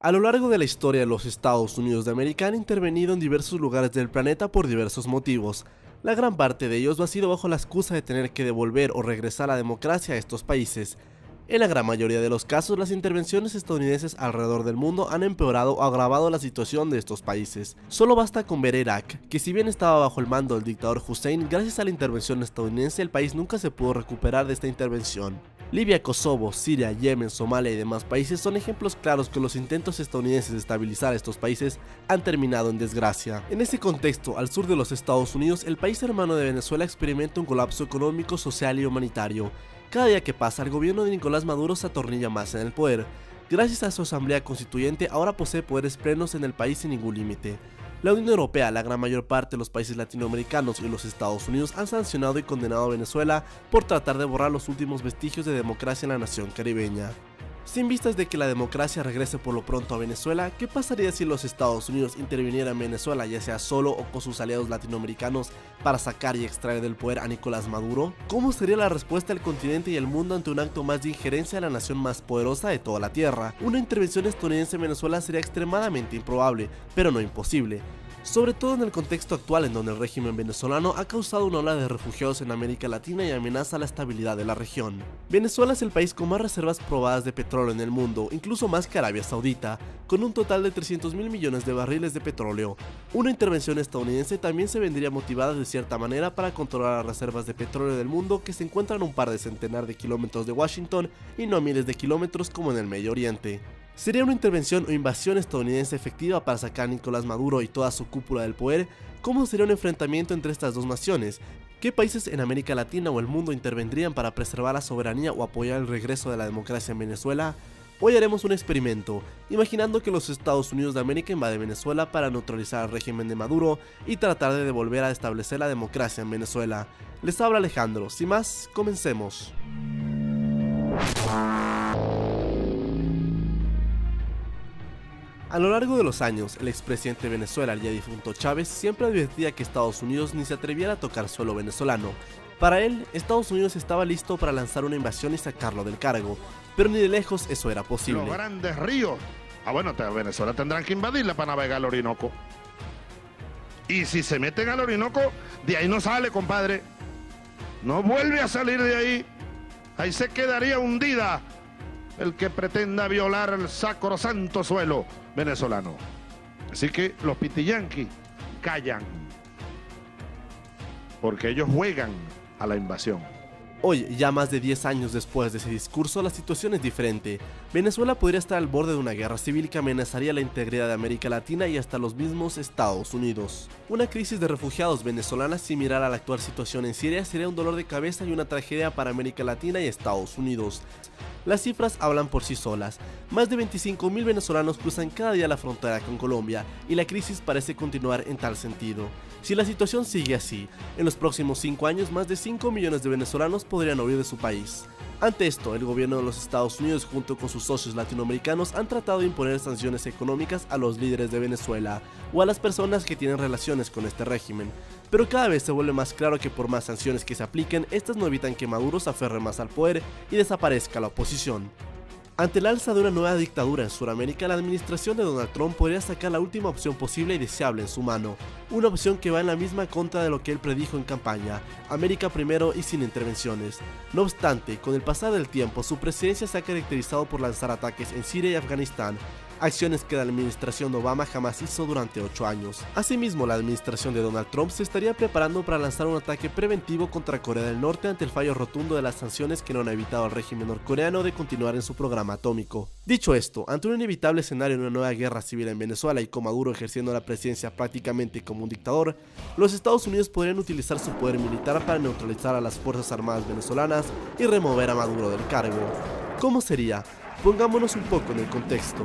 A lo largo de la historia, los Estados Unidos de América han intervenido en diversos lugares del planeta por diversos motivos. La gran parte de ellos lo ha sido bajo la excusa de tener que devolver o regresar la democracia a estos países. En la gran mayoría de los casos, las intervenciones estadounidenses alrededor del mundo han empeorado o agravado la situación de estos países. Solo basta con ver Irak, que si bien estaba bajo el mando del dictador Hussein, gracias a la intervención estadounidense el país nunca se pudo recuperar de esta intervención. Libia, Kosovo, Siria, Yemen, Somalia y demás países son ejemplos claros que los intentos estadounidenses de estabilizar a estos países han terminado en desgracia. En ese contexto, al sur de los Estados Unidos, el país hermano de Venezuela experimenta un colapso económico, social y humanitario. Cada día que pasa, el gobierno de Nicolás Maduro se atornilla más en el poder. Gracias a su asamblea constituyente, ahora posee poderes plenos en el país sin ningún límite. La Unión Europea, la gran mayor parte de los países latinoamericanos y los Estados Unidos han sancionado y condenado a Venezuela por tratar de borrar los últimos vestigios de democracia en la nación caribeña. Sin vistas de que la democracia regrese por lo pronto a Venezuela, ¿qué pasaría si los Estados Unidos intervinieran en Venezuela, ya sea solo o con sus aliados latinoamericanos, para sacar y extraer del poder a Nicolás Maduro? ¿Cómo sería la respuesta del continente y el mundo ante un acto más de injerencia de la nación más poderosa de toda la Tierra? Una intervención estadounidense en Venezuela sería extremadamente improbable, pero no imposible. Sobre todo en el contexto actual en donde el régimen venezolano ha causado una ola de refugiados en América Latina y amenaza la estabilidad de la región. Venezuela es el país con más reservas probadas de petróleo en el mundo, incluso más que Arabia Saudita, con un total de 300.000 millones de barriles de petróleo. Una intervención estadounidense también se vendría motivada de cierta manera para controlar las reservas de petróleo del mundo que se encuentran a un par de centenar de kilómetros de Washington y no a miles de kilómetros como en el Medio Oriente. ¿Sería una intervención o invasión estadounidense efectiva para sacar a Nicolás Maduro y toda su cúpula del poder? ¿Cómo sería un enfrentamiento entre estas dos naciones? ¿Qué países en América Latina o el mundo intervendrían para preservar la soberanía o apoyar el regreso de la democracia en Venezuela? Hoy haremos un experimento, imaginando que los Estados Unidos de América invaden Venezuela para neutralizar al régimen de Maduro y tratar de volver a establecer la democracia en Venezuela. Les habla Alejandro, sin más, comencemos. A lo largo de los años, el expresidente de Venezuela, el ya difunto Chávez, siempre advertía que Estados Unidos ni se atreviera a tocar suelo venezolano. Para él, Estados Unidos estaba listo para lanzar una invasión y sacarlo del cargo, pero ni de lejos eso era posible. Los grandes ríos. Venezuela tendrán que invadirla para navegar al Orinoco. Y si se meten al Orinoco, de ahí no sale, compadre. No vuelve a salir de ahí. Ahí se quedaría hundida el que pretenda violar el sacrosanto suelo venezolano. Así que los pitiyanquis callan, porque ellos juegan a la invasión. Hoy, ya más de 10 años después de ese discurso, la situación es diferente. Venezuela podría estar al borde de una guerra civil que amenazaría la integridad de América Latina y hasta los mismos Estados Unidos. Una crisis de refugiados venezolanas similar a la actual situación en Siria sería un dolor de cabeza y una tragedia para América Latina y Estados Unidos. Las cifras hablan por sí solas. Más de 25.000 venezolanos cruzan cada día la frontera con Colombia y la crisis parece continuar en tal sentido. Si la situación sigue así, en los próximos 5 años más de 5 millones de venezolanos podrían huir de su país. Ante esto, el gobierno de los Estados Unidos junto con sus socios latinoamericanos han tratado de imponer sanciones económicas a los líderes de Venezuela o a las personas que tienen relaciones con este régimen. Pero cada vez se vuelve más claro que por más sanciones que se apliquen, estas no evitan que Maduro se aferre más al poder y desaparezca la oposición. Ante el alza de una nueva dictadura en Sudamérica, la administración de Donald Trump podría sacar la última opción posible y deseable en su mano, una opción que va en la misma contra de lo que él predijo en campaña, América primero y sin intervenciones. No obstante, con el pasar del tiempo, su presidencia se ha caracterizado por lanzar ataques en Siria y Afganistán, acciones que la administración de Obama jamás hizo durante 8 años. Asimismo, la administración de Donald Trump se estaría preparando para lanzar un ataque preventivo contra Corea del Norte ante el fallo rotundo de las sanciones que no han evitado al régimen norcoreano de continuar en su programa atómico. Dicho esto, ante un inevitable escenario de una nueva guerra civil en Venezuela y con Maduro ejerciendo la presidencia prácticamente como un dictador, los Estados Unidos podrían utilizar su poder militar para neutralizar a las fuerzas armadas venezolanas y remover a Maduro del cargo. ¿Cómo sería? Pongámonos un poco en el contexto.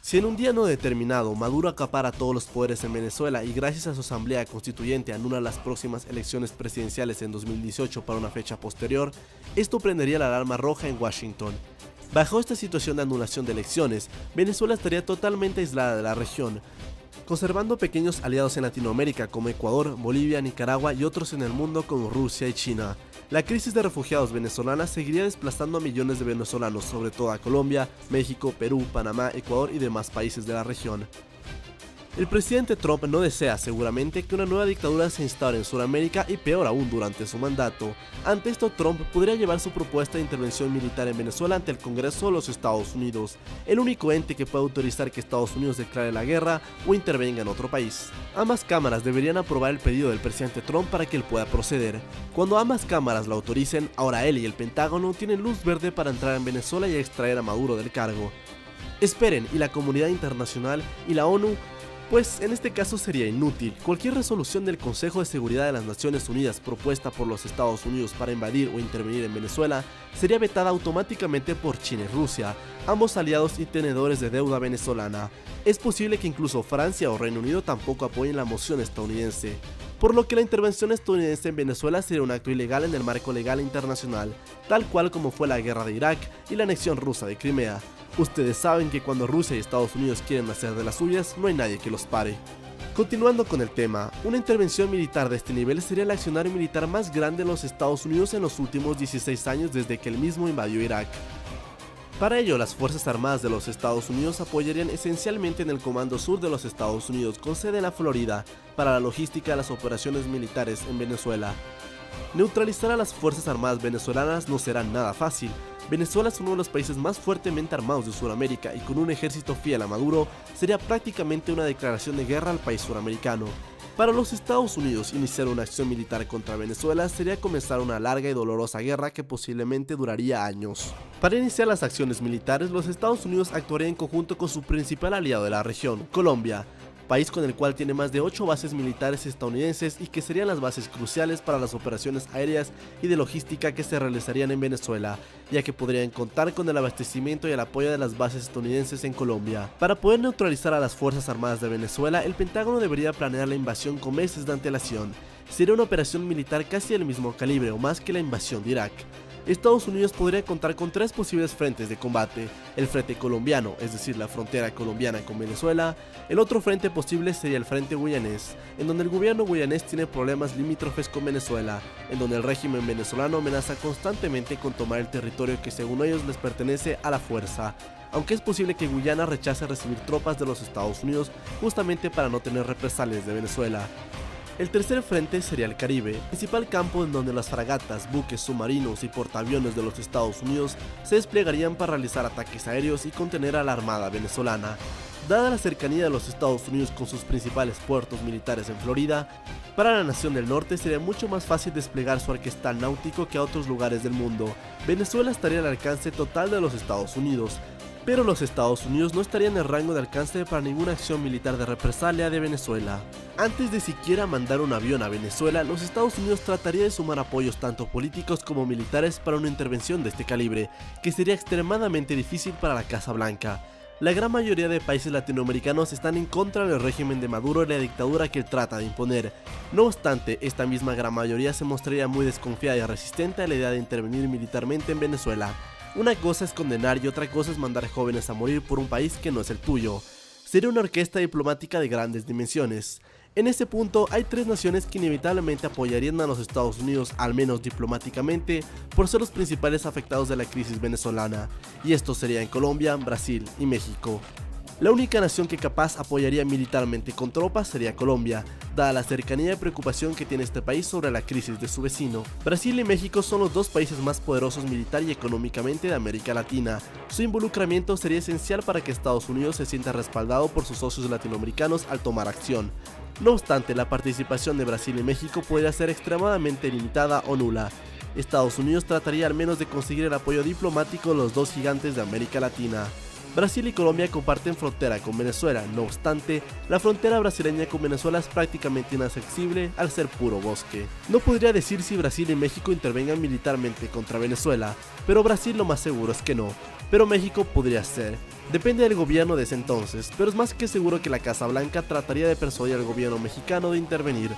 Si en un día no determinado Maduro acapara todos los poderes en Venezuela y gracias a su asamblea constituyente anula las próximas elecciones presidenciales en 2018 para una fecha posterior, esto prendería la alarma roja en Washington. Bajo esta situación de anulación de elecciones, Venezuela estaría totalmente aislada de la región. conservando pequeños aliados en Latinoamérica como Ecuador, Bolivia, Nicaragua y otros en el mundo como Rusia y China. La crisis de refugiados venezolanas seguiría desplazando a millones de venezolanos, sobre todo a Colombia, México, Perú, Panamá, Ecuador y demás países de la región. El presidente Trump no desea seguramente que una nueva dictadura se instaure en Sudamérica y peor aún durante su mandato. Ante esto, Trump podría llevar su propuesta de intervención militar en Venezuela ante el Congreso de los Estados Unidos, el único ente que puede autorizar que Estados Unidos declare la guerra o intervenga en otro país. Ambas cámaras deberían aprobar el pedido del presidente Trump para que él pueda proceder. Cuando ambas cámaras lo autoricen, ahora él y el Pentágono tienen luz verde para entrar en Venezuela y extraer a Maduro del cargo. Esperen, y la comunidad internacional y la ONU, pues en este caso sería inútil. Cualquier resolución del Consejo de Seguridad de las Naciones Unidas propuesta por los Estados Unidos para invadir o intervenir en Venezuela sería vetada automáticamente por China y Rusia, ambos aliados y tenedores de deuda venezolana. Es posible que incluso Francia o Reino Unido tampoco apoyen la moción estadounidense, por lo que la intervención estadounidense en Venezuela sería un acto ilegal en el marco legal internacional, tal cual como fue la guerra de Irak y la anexión rusa de Crimea. Ustedes saben que cuando Rusia y Estados Unidos quieren hacer de las suyas, no hay nadie que los pare. Continuando con el tema, una intervención militar de este nivel sería el accionario militar más grande de los Estados Unidos en los últimos 16 años desde que él mismo invadió Irak. Para ello, las Fuerzas Armadas de los Estados Unidos apoyarían esencialmente en el Comando Sur de los Estados Unidos, con sede en la Florida, para la logística de las operaciones militares en Venezuela. Neutralizar a las Fuerzas Armadas venezolanas no será nada fácil. Venezuela es uno de los países más fuertemente armados de Sudamérica y con un ejército fiel a Maduro sería prácticamente una declaración de guerra al país suramericano. Para los Estados Unidos, iniciar una acción militar contra Venezuela sería comenzar una larga y dolorosa guerra que posiblemente duraría años. Para iniciar las acciones militares, los Estados Unidos actuarían en conjunto con su principal aliado de la región, Colombia, país con el cual tiene más de 8 bases militares estadounidenses y que serían las bases cruciales para las operaciones aéreas y de logística que se realizarían en Venezuela, ya que podrían contar con el abastecimiento y el apoyo de las bases estadounidenses en Colombia. Para poder neutralizar a las Fuerzas Armadas de Venezuela, el Pentágono debería planear la invasión con meses de antelación. Sería una operación militar casi del mismo calibre o más que la invasión de Irak. Estados Unidos podría contar con 3 posibles frentes de combate: el frente colombiano, es decir, la frontera colombiana con Venezuela. El otro frente posible sería el frente guyanés, en donde el gobierno guyanés tiene problemas limítrofes con Venezuela, en donde el régimen venezolano amenaza constantemente con tomar el territorio que según ellos les pertenece a la fuerza, aunque es posible que Guyana rechace recibir tropas de los Estados Unidos justamente para no tener represalias de Venezuela. El tercer frente sería el Caribe, principal campo en donde las fragatas, buques submarinos y portaaviones de los Estados Unidos se desplegarían para realizar ataques aéreos y contener a la armada venezolana. Dada la cercanía de los Estados Unidos con sus principales puertos militares en Florida, para la nación del norte sería mucho más fácil desplegar su arquestal náutico que a otros lugares del mundo. Venezuela estaría al alcance total de los Estados Unidos, pero los Estados Unidos no estarían en el rango de alcance para ninguna acción militar de represalia de Venezuela. Antes de siquiera mandar un avión a Venezuela, los Estados Unidos trataría de sumar apoyos tanto políticos como militares para una intervención de este calibre, que sería extremadamente difícil para la Casa Blanca. La gran mayoría de países latinoamericanos están en contra del régimen de Maduro y la dictadura que él trata de imponer. No obstante, esta misma gran mayoría se mostraría muy desconfiada y resistente a la idea de intervenir militarmente en Venezuela. Una cosa es condenar y otra cosa es mandar jóvenes a morir por un país que no es el tuyo. Sería una orquesta diplomática de grandes dimensiones. En este punto hay 3 naciones que inevitablemente apoyarían a los Estados Unidos, al menos diplomáticamente, por ser los principales afectados de la crisis venezolana, y estos serían Colombia, Brasil y México. La única nación que capaz apoyaría militarmente con tropas sería Colombia, dada la cercanía y preocupación que tiene este país sobre la crisis de su vecino. Brasil y México son los 2 países más poderosos militar y económicamente de América Latina. Su involucramiento sería esencial para que Estados Unidos se sienta respaldado por sus socios latinoamericanos al tomar acción. No obstante, la participación de Brasil y México podría ser extremadamente limitada o nula. Estados Unidos trataría al menos de conseguir el apoyo diplomático de los 2 gigantes de América Latina. Brasil y Colombia comparten frontera con Venezuela, no obstante, la frontera brasileña con Venezuela es prácticamente inaccesible al ser puro bosque. No podría decir si Brasil y México intervengan militarmente contra Venezuela, pero Brasil lo más seguro es que no, pero México podría ser. Depende del gobierno de ese entonces, pero es más que seguro que la Casa Blanca trataría de persuadir al gobierno mexicano de intervenir.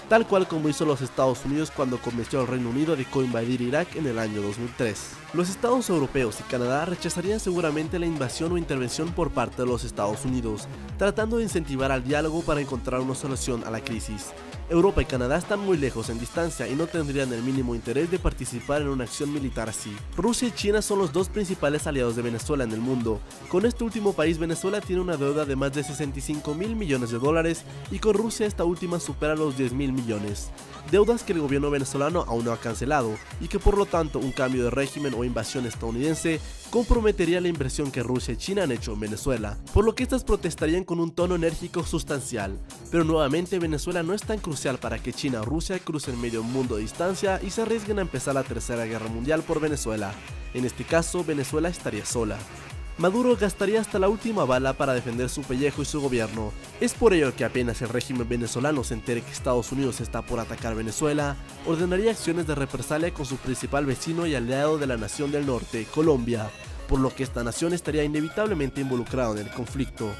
tal cual como hizo los Estados Unidos cuando convenció al Reino Unido de coinvadir Irak en el año 2003. Los estados europeos y Canadá rechazarían seguramente la invasión o intervención por parte de los Estados Unidos, tratando de incentivar al diálogo para encontrar una solución a la crisis. Europa y Canadá están muy lejos en distancia y no tendrían el mínimo interés de participar en una acción militar así. Rusia y China son los dos principales aliados de Venezuela en el mundo. Con este último país, Venezuela tiene una deuda de más de 65.000 millones de dólares y con Rusia esta última supera los 10.000 millones. Deudas que el gobierno venezolano aún no ha cancelado y que por lo tanto un cambio de régimen o invasión estadounidense comprometería la inversión que Rusia y China han hecho en Venezuela, por lo que estas protestarían con un tono enérgico sustancial. Pero nuevamente Venezuela no es tan crucial para que China o Rusia crucen medio mundo de distancia y se arriesguen a empezar la tercera guerra mundial por Venezuela. En este caso, Venezuela estaría sola. Maduro gastaría hasta la última bala para defender su pellejo y su gobierno. Es por ello que apenas el régimen venezolano se entere que Estados Unidos está por atacar Venezuela, ordenaría acciones de represalia con su principal vecino y aliado de la nación del norte, Colombia, por lo que esta nación estaría inevitablemente involucrada en el conflicto.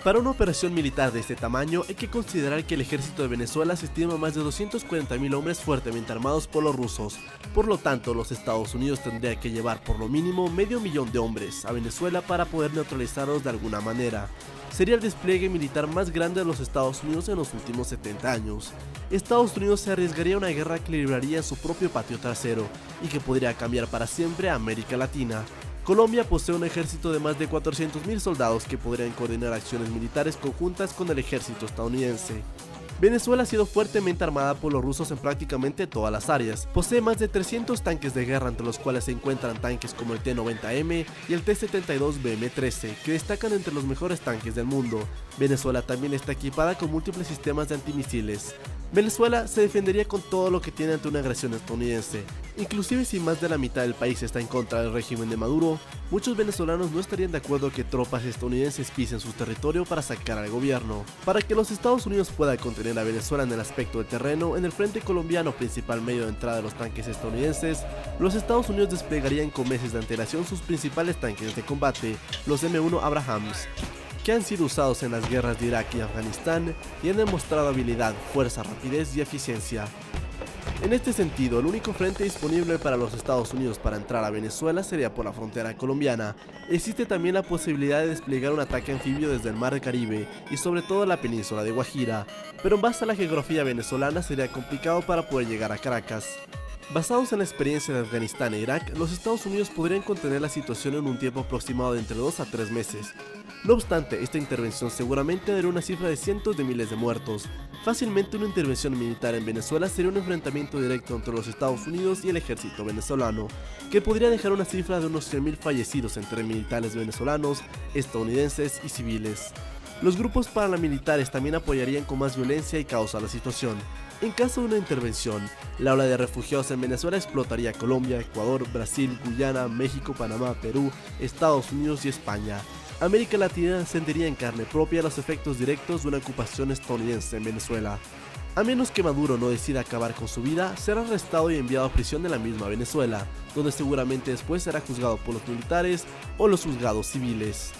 Para una operación militar de este tamaño hay que considerar que el ejército de Venezuela se estima más de 240.000 hombres fuertemente armados por los rusos, por lo tanto los Estados Unidos tendrían que llevar por lo mínimo 500.000 de hombres a Venezuela para poder neutralizarlos de alguna manera. Sería el despliegue militar más grande de los Estados Unidos en los últimos 70 años. Estados Unidos se arriesgaría a una guerra que libraría en su propio patio trasero y que podría cambiar para siempre a América Latina. Colombia posee un ejército de más de 400.000 soldados que podrían coordinar acciones militares conjuntas con el ejército estadounidense. Venezuela ha sido fuertemente armada por los rusos en prácticamente todas las áreas. Posee más de 300 tanques de guerra, entre los cuales se encuentran tanques como el T-90M y el T-72 BM-13, que destacan entre los mejores tanques del mundo. Venezuela también está equipada con múltiples sistemas de antimisiles. Venezuela se defendería con todo lo que tiene ante una agresión estadounidense. Inclusive si más de la mitad del país está en contra del régimen de Maduro, muchos venezolanos no estarían de acuerdo que tropas estadounidenses pisen su territorio para sacar al gobierno. Para que los Estados Unidos puedan contener a Venezuela en el aspecto del terreno, en el frente colombiano, principal medio de entrada de los tanques estadounidenses, los Estados Unidos desplegarían con meses de antelación sus principales tanques de combate, los M1 Abrams, que han sido usados en las guerras de Irak y Afganistán y han demostrado habilidad, fuerza, rapidez y eficiencia. En este sentido, el único frente disponible para los Estados Unidos para entrar a Venezuela sería por la frontera colombiana. Existe también la posibilidad de desplegar un ataque anfibio desde el Mar Caribe y sobre todo la península de Guajira, pero en base a la geografía venezolana sería complicado para poder llegar a Caracas. Basados en la experiencia de Afganistán e Irak, los Estados Unidos podrían contener la situación en un tiempo aproximado de entre 2 a 3 meses. No obstante, esta intervención seguramente daría una cifra de cientos de miles de muertos. Fácilmente una intervención militar en Venezuela sería un enfrentamiento directo entre los Estados Unidos y el ejército venezolano, que podría dejar una cifra de unos 100.000 fallecidos entre militares venezolanos, estadounidenses y civiles. Los grupos paramilitares también apoyarían con más violencia y caos a la situación. En caso de una intervención, la ola de refugiados en Venezuela explotaría Colombia, Ecuador, Brasil, Guyana, México, Panamá, Perú, Estados Unidos y España. América Latina sentiría en carne propia los efectos directos de una ocupación estadounidense en Venezuela. A menos que Maduro no decida acabar con su vida, será arrestado y enviado a prisión en la misma Venezuela, donde seguramente después será juzgado por los militares o los juzgados civiles,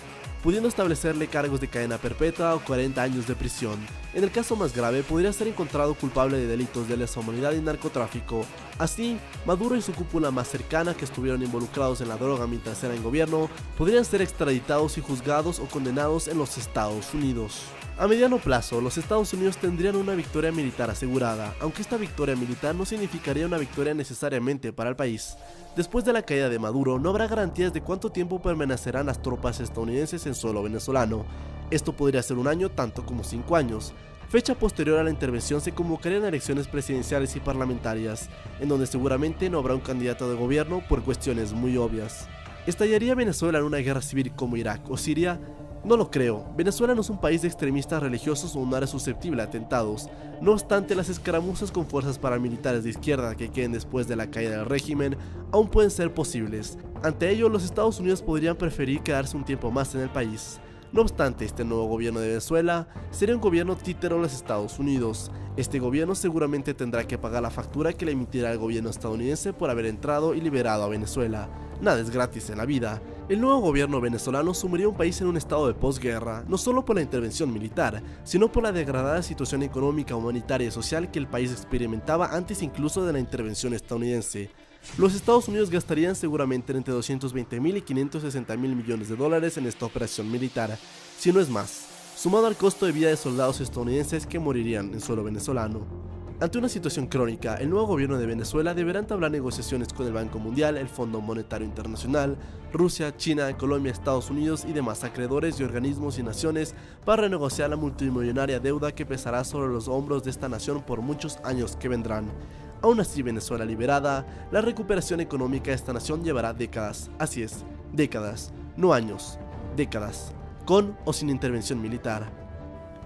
pudiendo establecerle cargos de cadena perpetua o 40 años de prisión. En el caso más grave, podría ser encontrado culpable de delitos de lesa humanidad y narcotráfico. Así, Maduro y su cúpula más cercana que estuvieron involucrados en la droga mientras eran gobierno, podrían ser extraditados y juzgados o condenados en los Estados Unidos. A mediano plazo, los Estados Unidos tendrían una victoria militar asegurada, aunque esta victoria militar no significaría una victoria necesariamente para el país. Después de la caída de Maduro, no habrá garantías de cuánto tiempo permanecerán las tropas estadounidenses en suelo venezolano. Esto podría ser un año tanto como 5 años. Fecha posterior a la intervención se convocarían elecciones presidenciales y parlamentarias, en donde seguramente no habrá un candidato de gobierno por cuestiones muy obvias. ¿Estallaría Venezuela en una guerra civil como Irak o Siria? No lo creo. Venezuela no es un país de extremistas religiosos o un área susceptible a atentados. No obstante, las escaramuzas con fuerzas paramilitares de izquierda que queden después de la caída del régimen aún pueden ser posibles. Ante ello, los Estados Unidos podrían preferir quedarse un tiempo más en el país. No obstante, este nuevo gobierno de Venezuela sería un gobierno títere de los Estados Unidos. Este gobierno seguramente tendrá que pagar la factura que le emitirá el gobierno estadounidense por haber entrado y liberado a Venezuela. Nada es gratis en la vida. El nuevo gobierno venezolano sumiría a un país en un estado de posguerra, no solo por la intervención militar, sino por la degradada situación económica, humanitaria y social que el país experimentaba antes incluso de la intervención estadounidense. Los Estados Unidos gastarían seguramente entre 220.000 y 560.000 millones de dólares en esta operación militar, si no es más, sumado al costo de vida de soldados estadounidenses que morirían en suelo venezolano. Ante una situación crónica, el nuevo gobierno de Venezuela deberá entablar negociaciones con el Banco Mundial, el Fondo Monetario Internacional, Rusia, China, Colombia, Estados Unidos y demás acreedores y organismos y naciones para renegociar la multimillonaria deuda que pesará sobre los hombros de esta nación por muchos años que vendrán. Aún así, Venezuela liberada, la recuperación económica de esta nación llevará décadas, así es, décadas, no años, décadas, con o sin intervención militar.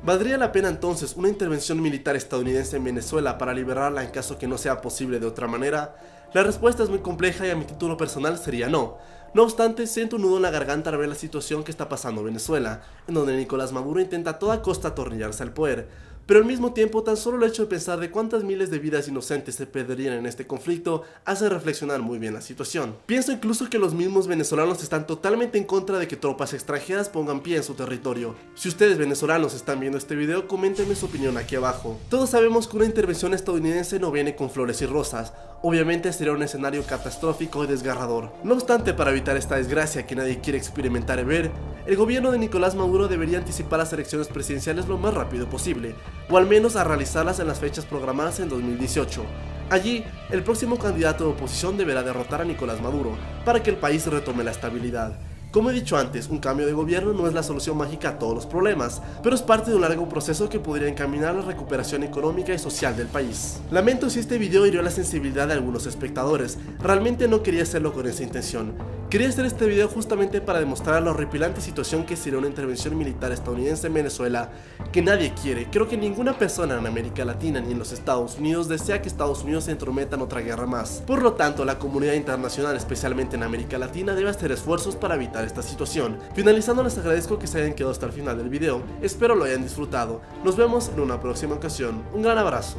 ¿Valdría la pena entonces una intervención militar estadounidense en Venezuela para liberarla en caso que no sea posible de otra manera? La respuesta es muy compleja y a mi título personal sería no. No obstante, siento un nudo en la garganta al ver la situación que está pasando en Venezuela, en donde Nicolás Maduro intenta a toda costa atornillarse al poder. Pero al mismo tiempo, tan solo el hecho de pensar de cuántas miles de vidas inocentes se perderían en este conflicto hace reflexionar muy bien la situación. Pienso incluso que los mismos venezolanos están totalmente en contra de que tropas extranjeras pongan pie en su territorio. Si ustedes venezolanos están viendo este video, coméntenme su opinión aquí abajo. Todos sabemos que una intervención estadounidense no viene con flores y rosas. Obviamente sería un escenario catastrófico y desgarrador. No obstante, para evitar esta desgracia que nadie quiere experimentar y ver, el gobierno de Nicolás Maduro debería anticipar las elecciones presidenciales lo más rápido posible, o al menos a realizarlas en las fechas programadas en 2018. Allí, el próximo candidato de oposición deberá derrotar a Nicolás Maduro, para que el país retome la estabilidad. Como he dicho antes, un cambio de gobierno no es la solución mágica a todos los problemas, pero es parte de un largo proceso que podría encaminar la recuperación económica y social del país. Lamento si este video hirió la sensibilidad de algunos espectadores, realmente no quería hacerlo con esa intención. Quería hacer este video justamente para demostrar la horripilante situación que sería una intervención militar estadounidense en Venezuela, que nadie quiere. Creo que ninguna persona en América Latina ni en los Estados Unidos desea que Estados Unidos se entrometa en otra guerra más. Por lo tanto, la comunidad internacional, especialmente en América Latina, debe hacer esfuerzos para evitar esta situación. Finalizando, les agradezco que se hayan quedado hasta el final del video, espero lo hayan disfrutado. Nos vemos en una próxima ocasión, un gran abrazo.